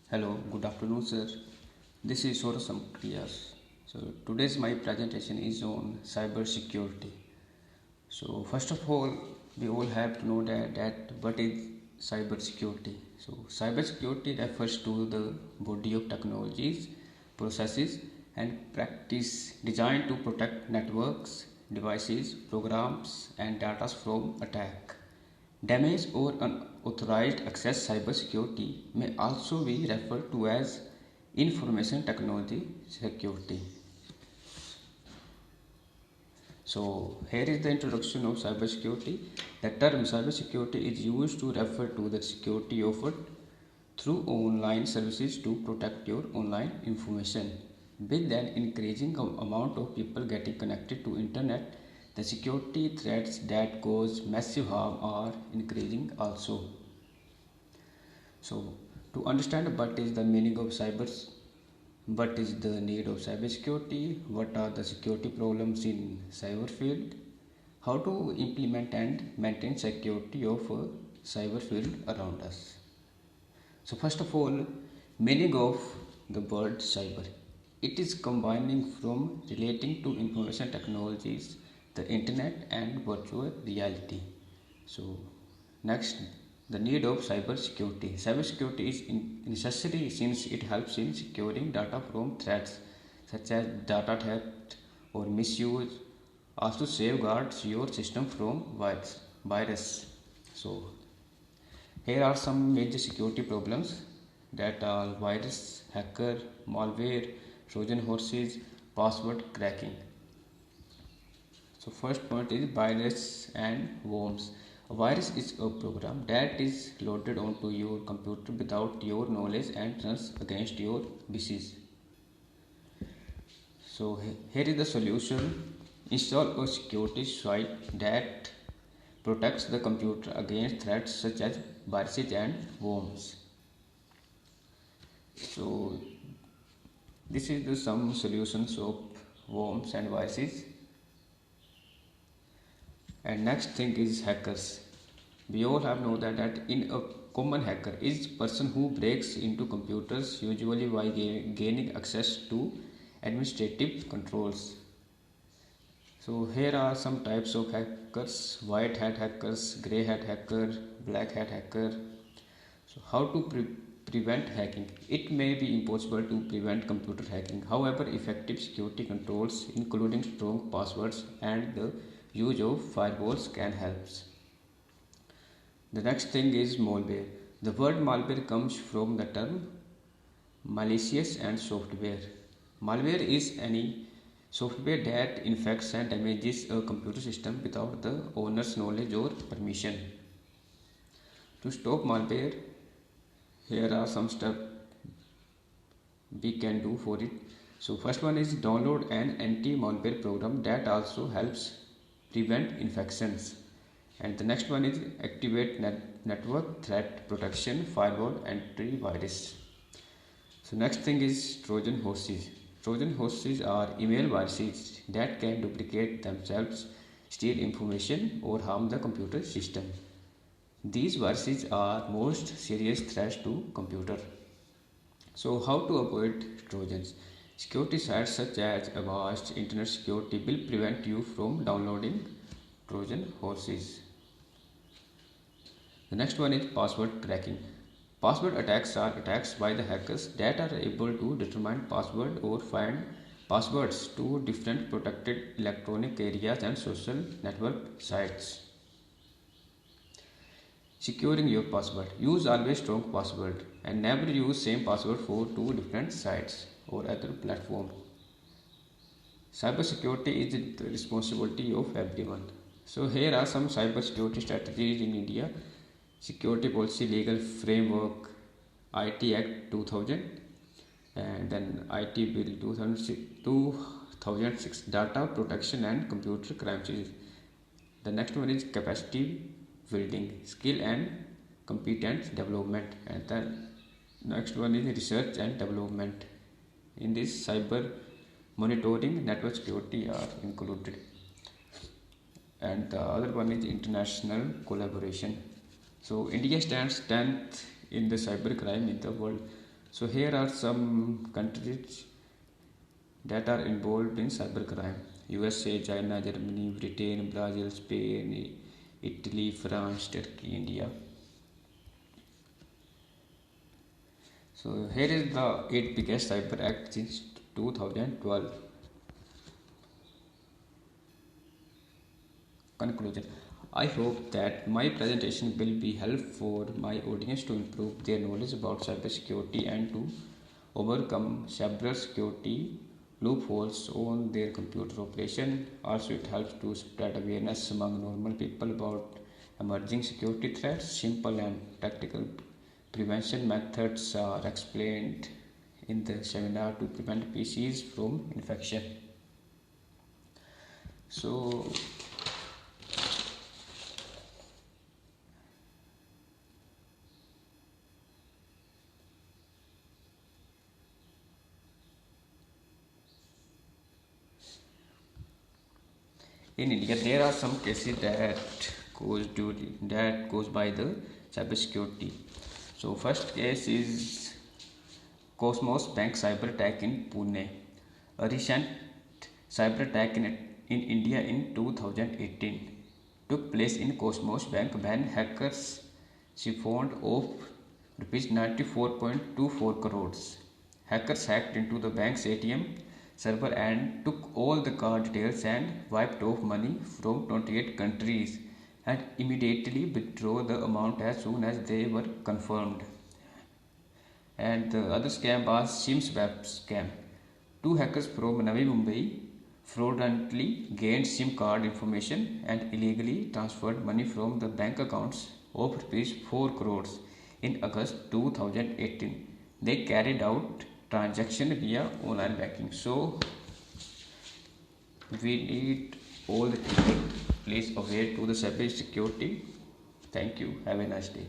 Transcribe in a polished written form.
Hello, good afternoon, sir. This is Sora Samkriyas. So today's my presentation is on cyber security. So first of all, we all have to know that what is cyber security. So cyber security refers to the body of technologies, processes, and practice designed to protect networks, devices, programs, and data from attack. Damage or unauthorized access. Cybersecurity may also be referred to as information technology security. So here is the introduction of cybersecurity. The term cybersecurity is used to refer to the security offered through online services to protect your online information. With an increasing amount of people getting connected to internet, the security threats that cause massive harm are increasing also. So to understand what is the meaning of cyber, what is the need of cybersecurity, what are the security problems in cyber field, how to implement and maintain security of cyber field around us. So first of all, meaning of the word cyber. It is combining from relating to information technologies, the internet and virtual reality. So next, the need of cyber security. Cyber security is necessary since it helps in securing data from threats such as data theft or misuse. Also safeguards your system from virus. So here are some major security problems that are virus, hacker, malware, Trojan horses, password cracking. So first point is virus and worms. A virus is a program that is loaded onto your computer without your knowledge and runs against your wishes. So here is the solution. Install a security site that protects the computer against threats such as viruses and worms. So this is the some solutions of worms and viruses. And next thing is hackers. We all have know that in a common hacker is person who breaks into computers usually by gaining access to administrative controls. So here are some types of hackers: white hat hackers, grey hat hacker, black hat hacker. So how to prevent hacking? It may be impossible to prevent computer hacking. However, effective security controls including strong passwords and the use of firewalls can help. The next thing is malware. The word malware comes from the term malicious and software. Malware is any software that infects and damages a computer system without the owner's knowledge or permission. To stop malware, here are some steps we can do for it. So first one is download an anti-malware program that also helps prevent infections. And the next one is activate network threat protection firewall antivirus. So next thing is Trojan horses. Trojan horses are email viruses that can duplicate themselves, steal information or harm the computer system. These viruses are most serious threats to computer. So how to avoid Trojans? Security sites such as Avast Internet Security will prevent you from downloading Trojan horses. The next one is password cracking. Password attacks are attacks by the hackers that are able to determine password or find passwords to different protected electronic areas and social network sites. Securing your password. Use always strong password and never use same password for two different sites or other platforms. Cybersecurity is the responsibility of everyone. So here are some cybersecurity strategies in India. Security Policy Legal Framework, IT Act 2000, and then IT Bill 2006, Data Protection and Computer Crimes. The next one is capacity building, skill and competence development, and the next one is research and development. In this, cyber monitoring, network security are included, and the other one is international collaboration. So India stands 10th in the cybercrime in the world. So here are some countries that are involved in cybercrime: USA, China, Germany, Britain, Brazil, Spain, Italy, France, Turkey, India. So here is the 8 biggest cyber acts since 2012. Conclusion: I hope that my presentation will be helpful for my audience to improve their knowledge about cybersecurity and to overcome cybersecurity loopholes on their computer operation. Also, it helps to spread awareness among normal people about emerging security threats. Simple and tactical prevention methods are explained in the seminar to prevent PCs from infection. So, in India, there are some cases that goes by the cybersecurity. So, first case is Cosmos Bank cyber attack in Pune. A recent cyber attack in India in 2018 took place in Cosmos Bank when hackers siphoned off rupees 94.24 crores. Hackers hacked into the bank's ATM server and took all the card details and wiped off money from 28 countries and immediately withdrew the amount as soon as they were confirmed. And the other scam was Sims Web scam. Two hackers from Navi Mumbai fraudulently gained SIM card information and illegally transferred money from the bank accounts of rupees 4 crores in August 2018. They carried out transaction via online banking. So we need all the people please aware to the cyber security. Thank you. Have a nice day.